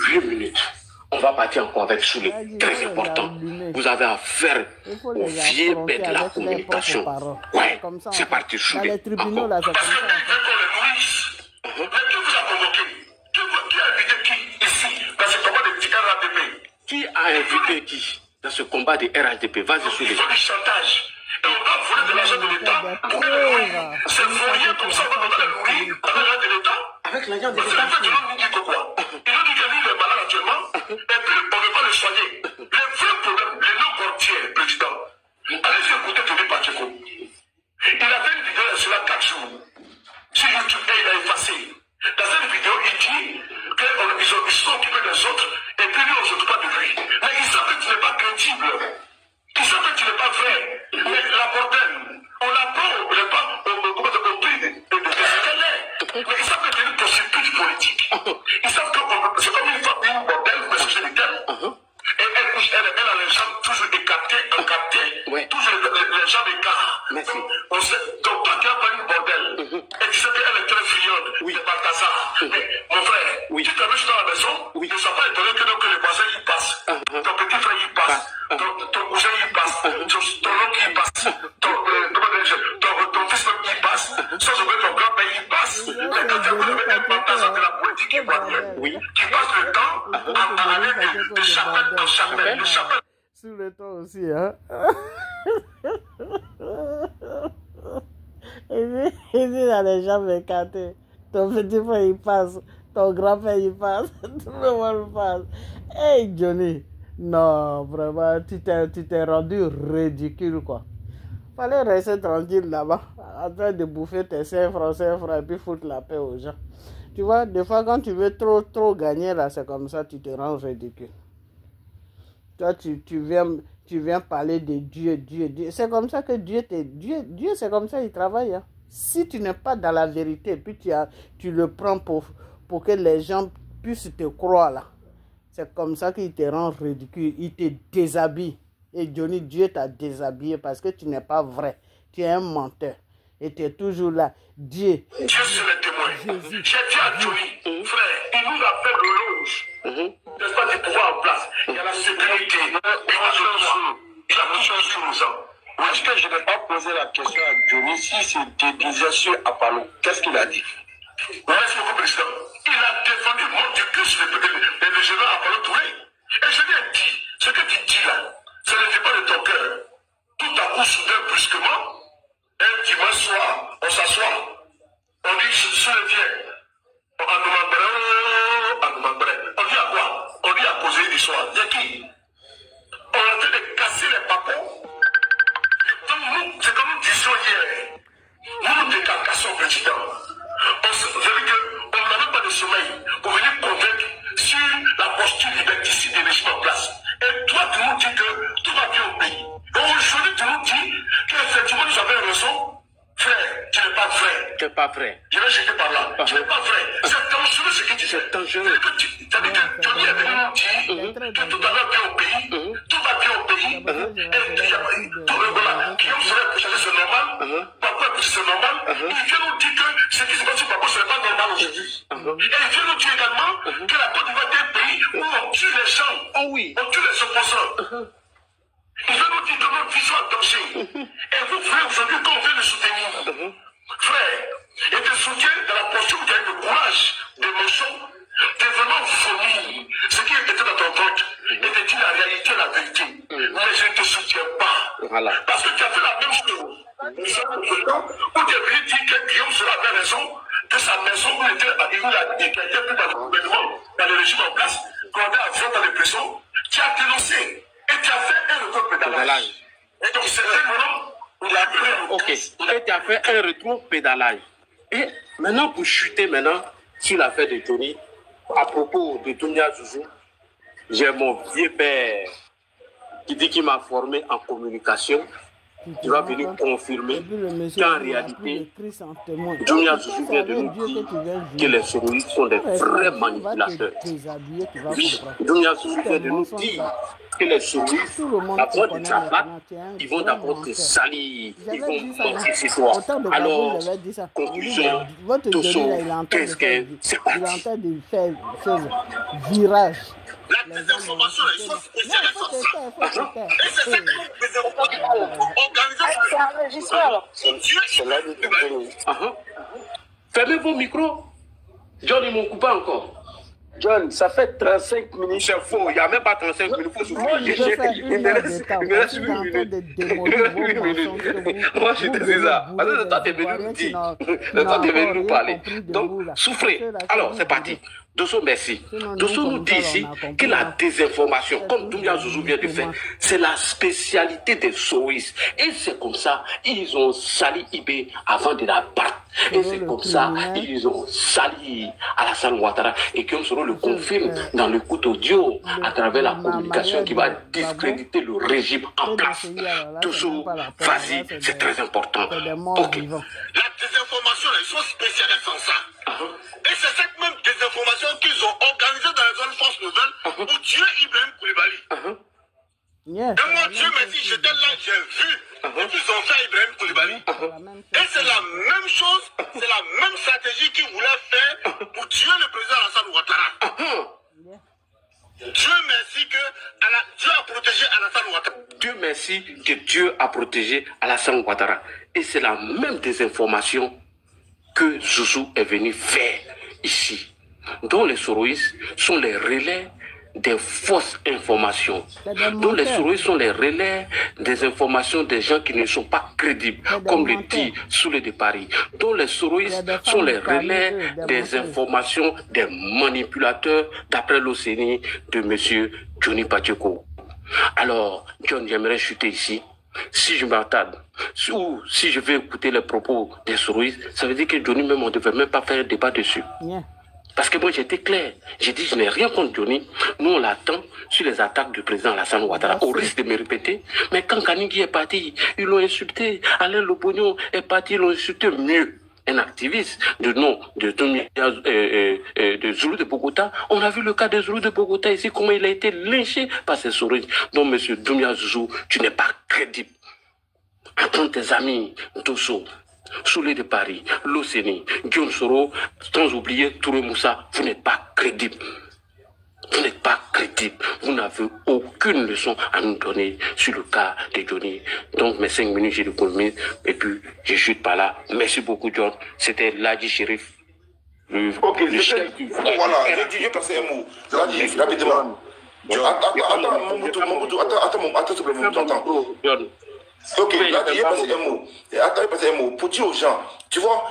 8 minutes. On va partir encore avec Soulé, très important. Vous avez affaire aux vieilles bêtes de la communication. Ouais, c'est parti, Soulé. Parce que nous, on les nourrisse. Mais qui vous a convoqué? Qui a invité qui ici, dans ce combat de Tika RHDP? Qui a invité qui dans ce combat de RHDP? Vas-y, Soulé. Ils font du chantage. Et on doit voler de l'argent de l'État pour les nourrir. C'est fourrier comme ça, on doit les nourrir avec l'argent de l'État. Avec l'argent de l'État? Parce que nous dit que quoi? Ils ont dit que lui, il est malade actuellement. Et puis, on ne veut pas le soigner. Les vrais problèmes, les noms portiers, président. Allez-y écouter Johnny Pacheco. Il a fait une vidéo sur la 4 jours. Sur YouTube, et il a effacé. Dans cette vidéo, il dit qu'ils se sont occupés des autres, et puis lui, on ne s'occupe pas de lui. Mais ils savent que tu n'es pas crédible. Ils savent que tu n'es pas vrai. Mais la bordel, on la prend, on ne pas au prix de ce qu'elle est. Mais ils savent que tu es une prostituée politique. Ils savent que c'est comme une femme, une bordel, mais c'est une telle. Et elle a les jambes toujours écartées, toujours les jambes écartées. Donc toi qui as pas une bordel, et tu sais qu'elle est très friande, c'est Balthazar. Mais mon frère, tu t'amuses dans la maison, tu ne sois pas étonné que les voisins y passent. Ton petit frère y passe, ton cousin y passe, ton oncle y passe, ton fils y passe, sans oublier ton grand-père y passe. Mais quand tu as un Balthazar de la politique ivoirienne, tu passes le temps à aller de chapelle en chapelle, de chapelle. Sous le temps aussi, hein. Il dit dans les jambes écartées. Ton petit frère il passe, ton grand-père il passe, tout le monde passe. Hey Johnny, non, vraiment, tu t'es rendu ridicule quoi. Fallait rester tranquille là-bas, en train de bouffer tes 5 francs, et puis foutre la paix aux gens. Tu vois, des fois quand tu veux trop gagner là, c'est comme ça, tu te rends ridicule. Toi, tu viens parler de Dieu. C'est comme ça que Dieu, c'est comme ça il travaille. Hein. Si tu n'es pas dans la vérité, puis tu le prends pour que les gens puissent te croire là, C'est comme ça qu'il te rend ridicule. Il te déshabille. Et Johnny, Dieu t'a déshabillé parce que tu n'es pas vrai. Tu es un menteur. Et tu es toujours là. Dieu. Dieu c'est le témoin. J'ai dit à Johnny, frère, il nous a fait le loge. N'est-ce pas, du pouvoir en place. Il y a la sécurité. Il a changé nos gens. Est-ce que je n'ai pas posé la question à Johnny si c'est déguisé sur Apollo? Qu'est-ce qu'il a dit? Merci beaucoup, président. Il a défendu mon Dieu que le général Apollo Touré. Et je lui ai dit, ce que tu dis là, ce n'est pas de ton cœur. Tout à coup, soudain, brusquement, un dimanche soir, on s'assoit. On dit, je suis le vieux. On dit à quoi? On dit à causer du soir. Il y a qui? On est en train de casser les papons. Donc nous, c'est comme nous disions hier. Nous décarcassons, président. On n'avait pas de sommeil pour venir convaincre sur la posture liberticide des régimes en place. Et toi, tu nous dis que tout va bien au pays. Et aujourd'hui, tu nous dis qu'effectivement, nous avons raison. Frère, tu n'es pas vrai. Tu n'es pas vrai. Je vais jeter par là. Tu n'es pas vrai. C'est dangereux ce que tu dis. C'est dangereux. C'est-à-dire que Johnny est venu nous dire que tout va bien au pays. Tout va bien au pays. Et voilà, Guillaume serait couché, c'est normal. Papa est couché, c'est normal. Il vient nous dire que ce qui se passe sur Papa, ce n'est pas normal aujourd'hui. Et il vient nous dire également que la Côte d'Ivoire est un pays où on tue les gens. Oh oui. On tue les opposants. Il veut nous dire que notre vie soit en danger. Et vous voulez aujourd'hui qu'on vienne le soutenir. Frère, et te soutiens dans la posture où tu as eu le courage d'émotion, de vraiment fournir ce qui était dans ton vote et de dire la réalité, la vérité. Mais je ne te soutiens pas. Voilà. Parce que tu as fait la même chose. Où tu es venu dire que Guillaume Soro avait raison, que sa maison où il était, il a été pris par le gouvernement, dans le régime en place, qu'on avait à faire dans les prisons, tu as dénoncé. Et tu as fait un rétro-pédalage. Et donc, c'était maintenant où il a pris le Ok. Et tu as fait un rétro-pédalage. Et maintenant, pour chuter sur l'affaire de Johnny, à propos de Dounia Zouzou, j'ai mon vieux père qui dit qu'il m'a formé en communication. Tu vas venir confirmer qu'en réalité, Dounia Zouzou vient de nous dire que les sororistes sont des vrais manipulateurs. Oui, Dounia Zouzou vient de nous dire que les sororistes, avant de t'abattre, ils vont d'abord te salir, ils vont mentir sur toi. Alors, conclusion, tout ça, qu'est-ce que c'est parti? Il est en train de faire virage. La désinformation, ils sont spécialisés sur ça. Et c'est ça que nous désinformons. Fermez vos micros. John, ils m'ont coupé encore. John, ça fait 35 minutes. C'est faux, il n'y a même pas 35 minutes. Il faut souffrir. Il me reste 1 minute. Moi, je te dis ça. Parce que toi, tu es venu nous dire. Toi, tu es venu nous parler. Donc, souffrez. Alors, c'est parti. Dosso, merci. Dosso nous dit ici que la désinformation, comme Dounia Zouzou vient de faire, c'est la spécialité des sororistes. Et c'est comme ça, ils ont sali IB avant de la battre. Et c'est comme ça, ils ont sali Alassane Ouattara. Et Guillaume Soro le confirme dans le coup audio à travers la communication qui va discréditer le régime en place. Dosso, vas-y, c'est très important. Ok. La désinformation, ils sont spécialisés en ça. Et c'est cette même désinformation qu'ils ont organisée dans les zones forces nouvelles pour tuer Ibrahim Koulibaly. Et moi, Dieu merci, j'étais là, j'ai vu ce qu'ils ont fait à Ibrahim Koulibaly. Et c'est la même chose, c'est la même stratégie qu'ils voulaient faire pour tuer le président Alassane Ouattara. Dieu merci que Dieu a protégé Alassane Ouattara. Dieu merci que Dieu a protégé Alassane Ouattara. Et c'est la même désinformation que Zouzou est venu faire ici. Dont les sororistes sont les relais des fausses informations. Dont les sororistes sont les relais des informations des gens qui ne sont pas crédibles, comme le dit Soulé de Paris. Dont les sororistes sont les relais des informations des manipulateurs, d'après l'OCNI, de M. Johnny Pacheco. Alors, John, j'aimerais chuter ici. Si je m'attarde, ou si je vais écouter les propos des sororistes, ça veut dire que Johnny, même, on ne devait même pas faire un débat dessus. Parce que moi, j'étais clair. J'ai dit, je n'ai rien contre Johnny. Nous, on l'attend sur les attaques du président Alassane Ouattara, au risque de me répéter. Mais quand Kanigui est parti, ils l'ont insulté. Alain Lobogno est parti, ils l'ont insulté mieux. un activiste de nom de Zulu de Bogota. On a vu le cas de Zulu de Bogota ici, comment il a été lynché par ses souris. Donc, monsieur Doumbia Zulu, tu n'es pas crédible. Attends tes amis, Dosso, Soulé de Paris, Loceni, Guillaume Soro, sans oublier Touré Moussa, vous n'êtes pas crédible. Vous n'êtes pas crédible. Vous n'avez aucune leçon à nous donner sur le cas de Johnny. Donc, mes 5 minutes, j'ai le premier. Et puis, je chute par là. Merci beaucoup, John. C'était Ladji Shérif. Ok, voilà, je vais passer un mot. Ladji, rapidement. Attends, s'il vous plaît, ok, là, je vais passer un mot. Attends, je vais passer un mot. Pour dire aux gens, tu vois,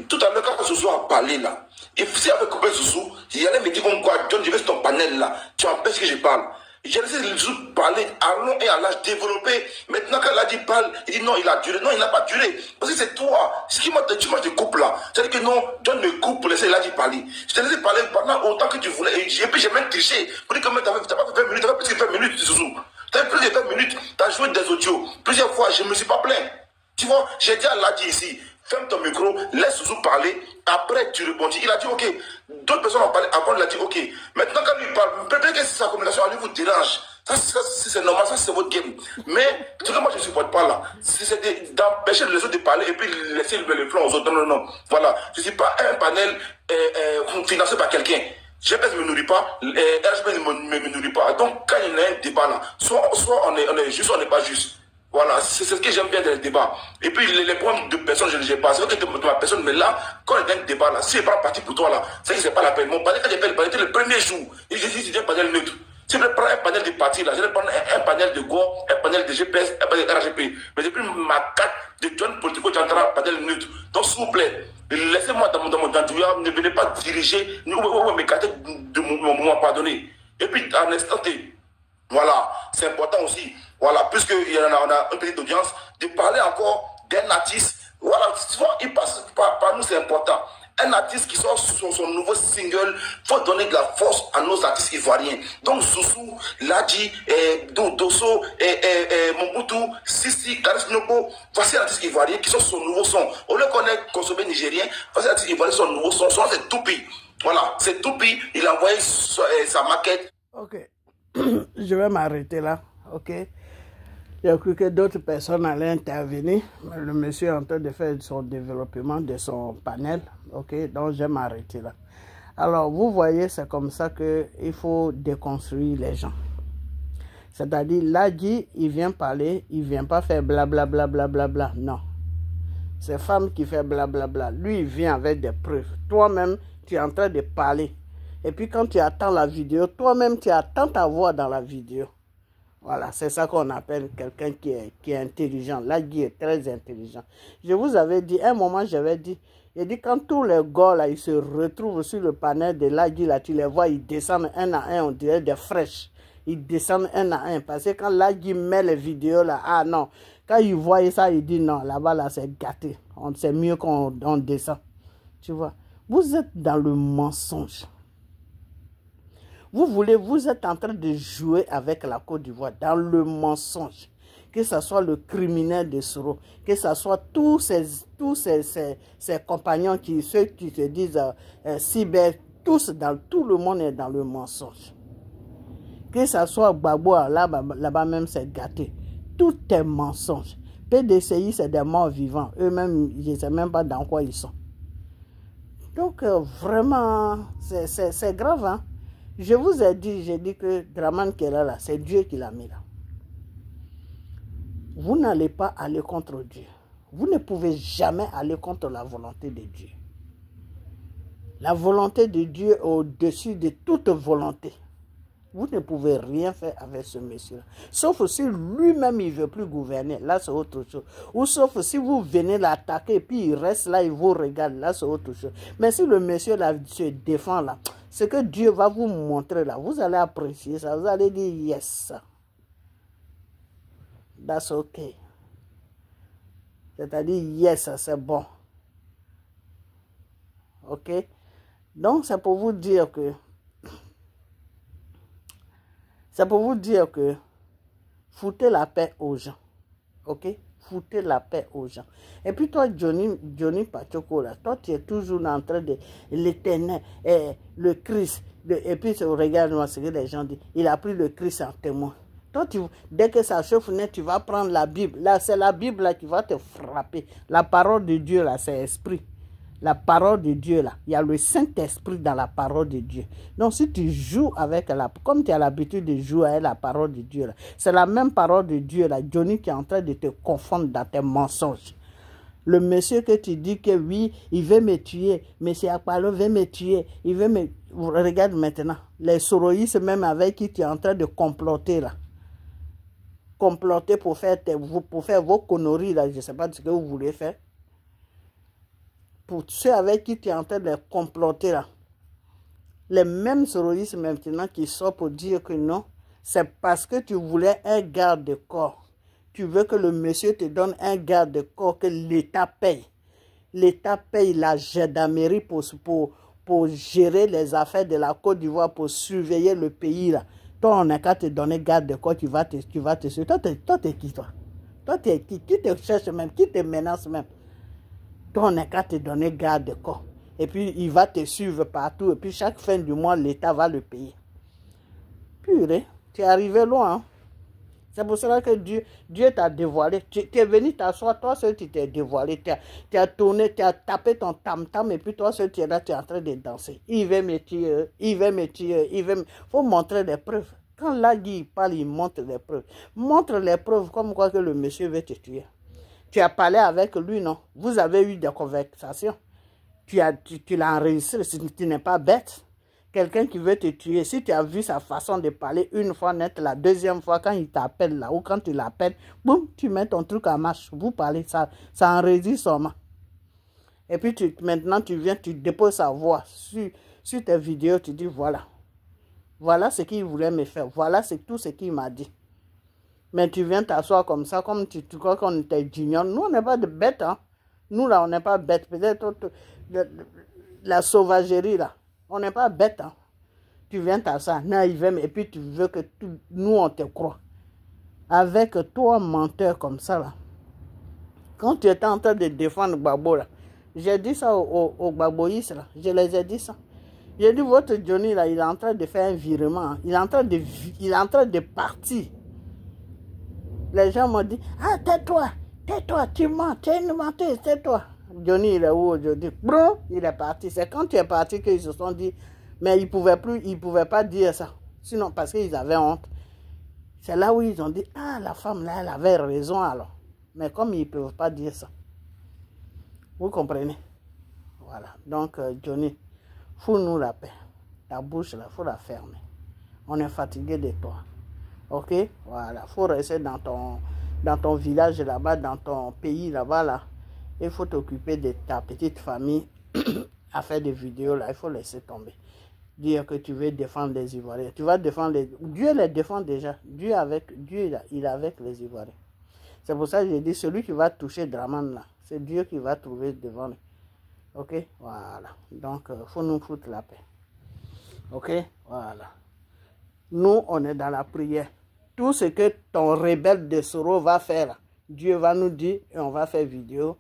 tout à l'heure, quand Zouzou a parlé là, et si avec coupé Zouzou, il allait me dire comme quoi, John, je vais sur ton panel là, tu empêches que je parle. J'ai laissé Zouzou parler à long et à l'âge développé. Maintenant, quand Ladji parle, il dit non, il a duré. Non, il n'a pas duré. Parce que c'est toi. Ce qui m'a dit, moi, je coupe là. C'est-à-dire que non, John me coupe pour laisser Ladji parler. Je t'ai laissé parler pendant autant que tu voulais. Et puis, j'ai même triché. Pour dire que tu n'as pas fait 20 minutes, tu as fait plus que 20 minutes, Zouzou. Tu as plus de 20 minutes, tu as joué des audios. Plusieurs fois, je ne me suis pas plaint. Tu vois, j'ai dit à Ladji ici, ferme ton micro, laisse Zouzou parler, après tu rebondis. Il a dit ok. D'autres personnes ont parlé avant, il a dit ok. Maintenant, quand lui parle, peut-être que sa communication à lui vous dérange. Ça c'est normal, ça c'est votre game. Mais, ce que moi je ne supporte pas là, c'est d'empêcher les autres de parler et puis laisser le flanc aux autres. Non, non, non. Voilà. Je ne suis pas un panel financé par quelqu'un. GPS ne me nourrit pas, RGP ne me nourrit pas. Donc, quand il y a un débat là, soit on est juste, soit on n'est pas juste. Voilà, c'est ce que j'aime bien dans les débats. Et puis, les problèmes de personnes, je ne les ai pas. C'est vrai que de ma personne, mais là, quand on est dans un débat là, si je prends parti pour toi là, c'est que c'est pas la peine. Mon panel, quand j'ai fait le panel, c'était le premier jour. Et j'ai dit, c'est un panel neutre. Si je prends un panel de parti là, je vais prendre un panel de Go, un panel de GPS, un panel de RGP. Mais depuis ma carte de John Politico, j'entends un panel neutre. Donc, s'il vous plaît, laissez-moi dans mon dandouillard, ne venez pas diriger, ou m'écarter de mon moment pardonné. Et puis, en instant T, voilà, c'est important aussi, voilà, puisqu'il y en a, on a une petite audience, de parler encore d'un artiste, voilà, souvent il passe par nous, c'est important. Un artiste qui sort son nouveau single, il faut donner de la force à nos artistes ivoiriens. Donc Zouzou, Ladji, Dosso, Mobutu, Sissi, Karis Nopo, voici un artiste ivoirien qui sort son nouveau son. Au lieu qu'on ait consommé nigérien, voici un artiste ivoirien son nouveau son. Son nom c'est Toupi. Voilà, c'est Toupi, il a envoyé sa maquette. Ok, je vais m'arrêter là, ok. J'ai cru que d'autres personnes allaient intervenir. Le monsieur est en train de faire son développement de son panel. Ok, donc je vais m'arrêter là. Alors, vous voyez, c'est comme ça qu'il faut déconstruire les gens. C'est-à-dire, Ladji, il vient parler, il ne vient pas faire blablabla, blablabla. Non. C'est femme qui fait blablabla. Lui, il vient avec des preuves. Toi-même, tu es en train de parler. Et puis, quand tu attends la vidéo, toi-même, tu attends ta voix dans la vidéo. Voilà, c'est ça qu'on appelle quelqu'un qui est intelligent. Ladji est très intelligent. Je vous avais dit, un moment, j'avais dit, quand tous les gars, là, ils se retrouvent sur le panel de Ladji, là, tu les vois, ils descendent un à un, on dirait des fraîches. Ils descendent un à un. Parce que quand Ladji met les vidéos, là, ah non, quand ils voient ça, ils disent non, là-bas, là, c'est gâté. C'est mieux qu'on descend. Tu vois, vous êtes dans le mensonge. Vous êtes en train de jouer avec la Côte d'Ivoire dans le mensonge. Que ce soit le criminel de Soro, que ce soit tous ces compagnons, ceux qui se disent cyber, tout le monde est dans le mensonge. Que ce soit Gbagbo, là-bas même c'est gâté. Tout est mensonge. PDCI, c'est des morts vivants. Eux-mêmes, je ne sais même pas dans quoi ils sont. Donc, vraiment, c'est grave, hein. Je vous ai dit, j'ai dit que Dramane qui est là, c'est Dieu qui l'a mis là. Vous n'allez pas aller contre Dieu. Vous ne pouvez jamais aller contre la volonté de Dieu. La volonté de Dieu est au-dessus de toute volonté. Vous ne pouvez rien faire avec ce monsieur-là. Sauf si lui-même, il ne veut plus gouverner. Là, c'est autre chose. Ou sauf si vous venez l'attaquer et puis il reste là, il vous regarde. Là, c'est autre chose. Mais si le monsieur là se défend là, ce que Dieu va vous montrer là, vous allez apprécier ça. Vous allez dire yes. That's okay. C'est-à-dire yes, c'est bon. Ok? Donc, c'est pour vous dire que foutez la paix aux gens. ok? Foutez la paix aux gens. Et puis toi, Johnny Pachoko, là, toi, tu es toujours en train de l'éternel, le Christ. Et puis, regarde-moi ce que les gens disent. Il a pris le Christ en témoin. Toi, dès que ça chauffe, tu vas prendre la Bible. Là, c'est la Bible là, qui va te frapper. La parole de Dieu, là, c'est esprit. La parole de Dieu, là, il y a le Saint-Esprit dans la parole de Dieu. Donc, si tu joues avec comme tu as l'habitude de jouer avec la parole de Dieu, là, c'est la même parole de Dieu, là, Johnny, qui est en train de te confondre dans tes mensonges. Le monsieur que tu dis que oui, il veut me tuer, monsieur Akpalo veut me tuer, il veut me... Regarde maintenant, les soroïstes même avec qui tu es en train de comploter, là. Comploter pour faire vos conneries, là, je ne sais pas ce que vous voulez faire. Pour ceux avec qui tu es en train de comploter là, les mêmes soroïstes maintenant qui sortent pour dire que non, c'est parce que tu voulais un garde-corps. Tu veux que le monsieur te donne un garde-corps que l'État paye. L'État paye la gendarmerie pour gérer les affaires de la Côte d'Ivoire, pour surveiller le pays là. Toi, on n'a qu'à te donner garde-corps, tu vas te suivre. Toi, t'es qui toi? Toi, t'es qui? Qui te cherche même? Qui te menace même? Toi, on n'a qu'à te donner garde-corps. Et puis, il va te suivre partout. Et puis, chaque fin du mois, l'État va le payer. Purée, tu es arrivé loin. Hein? C'est pour cela que Dieu t'a dévoilé. Tu es venu t'asseoir, toi seul, tu t'es dévoilé. Tu as tourné, tu as tapé ton tam-tam. Et puis, toi seul, tu es là, tu es en train de danser. Il veut me tuer, il veut me tuer, il veut me... faut montrer les preuves. Quand Lagui parle, il montre les preuves. Montre les preuves comme quoi que le monsieur veut te tuer. Tu as parlé avec lui, non? Vous avez eu des conversations. Tu l'as enregistré, tu n'es pas bête. Quelqu'un qui veut te tuer, si tu as vu sa façon de parler une fois net, la deuxième fois, quand il t'appelle là, ou quand tu l'appelles, boum, tu mets ton truc en marche. Vous parlez, ça enregistre seulement. Et puis maintenant, tu viens, tu déposes sa voix sur tes vidéos, tu dis voilà. Voilà ce qu'il voulait me faire. Voilà tout ce qu'il m'a dit. Mais tu viens t'asseoir comme ça, comme tu crois qu'on était junior. Nous, on n'est pas de bêtes. Hein. Nous, là, on n'est pas bêtes. Peut-être la sauvagerie, là. On n'est pas bêtes. Hein. Tu viens t'asseoir, naïvement, et puis tu veux que nous, on te croit. Avec toi, menteur comme ça, là. Quand tu étais en train de défendre Gbagbo, là, j'ai dit ça aux Gbagboïstes, là. Je les ai dit ça. J'ai dit, votre Johnny, là, il est en train de faire un virement. Il est en train de partir. Les gens m'ont dit, ah, tais-toi, tu mens, tu es une menteuse, tais-toi. Johnny, il est où aujourd'hui? Bro, il est parti. C'est quand tu es parti qu'ils se sont dit, mais ils ne pouvaient pas dire ça. Sinon, parce qu'ils avaient honte. C'est là où ils ont dit, ah, la femme là, elle avait raison alors. Mais comme ils ne peuvent pas dire ça. Vous comprenez? Voilà. Donc, Johnny, fous-nous la paix. Ta bouche là, il faut la fermer. On est fatigué de toi. Ok, voilà, il faut rester dans ton village là-bas, dans ton pays là-bas, là. Il faut t'occuper de ta petite famille à faire des vidéos là, il faut laisser tomber. Dire que tu veux défendre les Ivoiriens. Tu vas défendre les... Dieu les défend déjà. Dieu il est avec les Ivoiriens. C'est pour ça que j'ai dit, celui qui va toucher Draman là, c'est Dieu qui va trouver devant lui. Ok, voilà. Donc, il faut nous foutre la paix. Ok, voilà. Nous, on est dans la prière. Tout ce que ton rebelle de Soro va faire, Dieu va nous dire et on va faire vidéo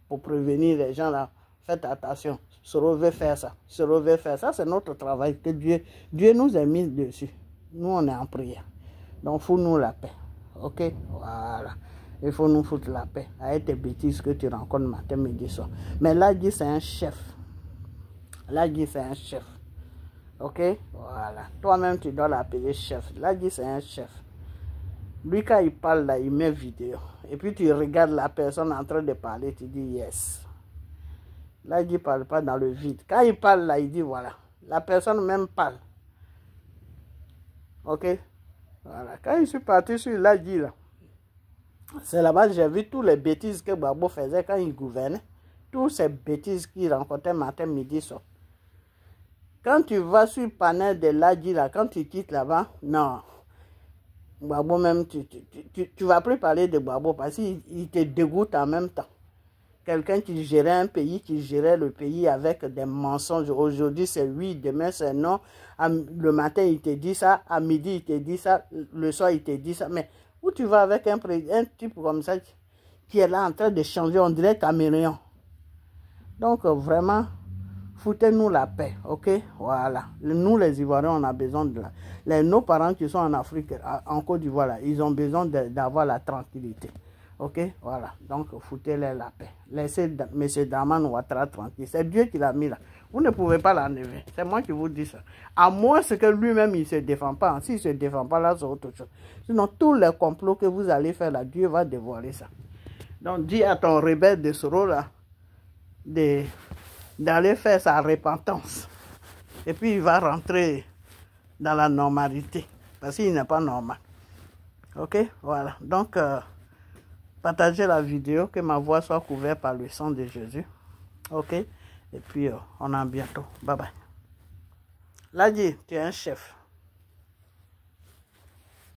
pour prévenir les gens là. Faites attention, Soro veut faire ça. Soro veut faire ça, c'est notre travail que Dieu nous a mis dessus. Nous, on est en prière. Donc, fous-nous la paix. Ok, voilà. Il faut nous foutre la paix avec tes bêtises que tu rencontres matin, midi, soir. Mais là, Guy, c'est un chef. Là, Guy, c'est un chef. Ok, voilà. Toi-même, tu dois l'appeler chef. Là, Guy, c'est un chef. Lui, quand il parle, là, il met vidéo. Et puis, tu regardes la personne en train de parler, tu dis yes. Là, il ne parle pas dans le vide. Quand il parle, là, il dit voilà. La personne même parle. Ok? Voilà. Quand je suis parti sur Lagui, là, c'est là-bas que j'ai vu toutes les bêtises que Gbagbo faisait quand il gouvernait. Toutes ces bêtises qu'il rencontrait matin, midi, soir. Quand tu vas sur le panel de Lagui, là, quand tu quittes là-bas, non. Gbagbo même, tu ne vas plus parler de Gbagbo parce qu'il te dégoûte en même temps. Quelqu'un qui gérait un pays, qui gérait le pays avec des mensonges. Aujourd'hui, c'est oui, demain, c'est non. Le matin, il te dit ça. À midi, il te dit ça. Le soir, il te dit ça. Mais Où tu vas avec un type comme ça qui est là en train de changer, on dirait caméléon. Donc vraiment, foutez-nous la paix, ok? Voilà. Nous les Ivoiriens, on a besoin de nos parents qui sont en Afrique, en Côte d'Ivoire, ils ont besoin d'avoir la tranquillité. Ok? Voilà. Donc foutez-les la paix. Laissez M. Dramane Ouattara tranquille. C'est Dieu qui l'a mis là. Vous ne pouvez pas l'enlever. C'est moi qui vous dis ça. À moins que lui-même, il ne se défend pas. S'il ne se défend pas, là, c'est autre chose. Sinon, tous les complots que vous allez faire là, Dieu va dévoiler ça. Donc, dis à ton rebelle de Soro là, d'aller faire sa repentance. Et puis, il va rentrer dans la normalité. Parce qu'il n'est pas normal. Ok? Voilà. Donc, partagez la vidéo, que ma voix soit couverte par le sang de Jésus. Ok? Et puis, on en bientôt. Bye bye. Ladji, tu es un chef.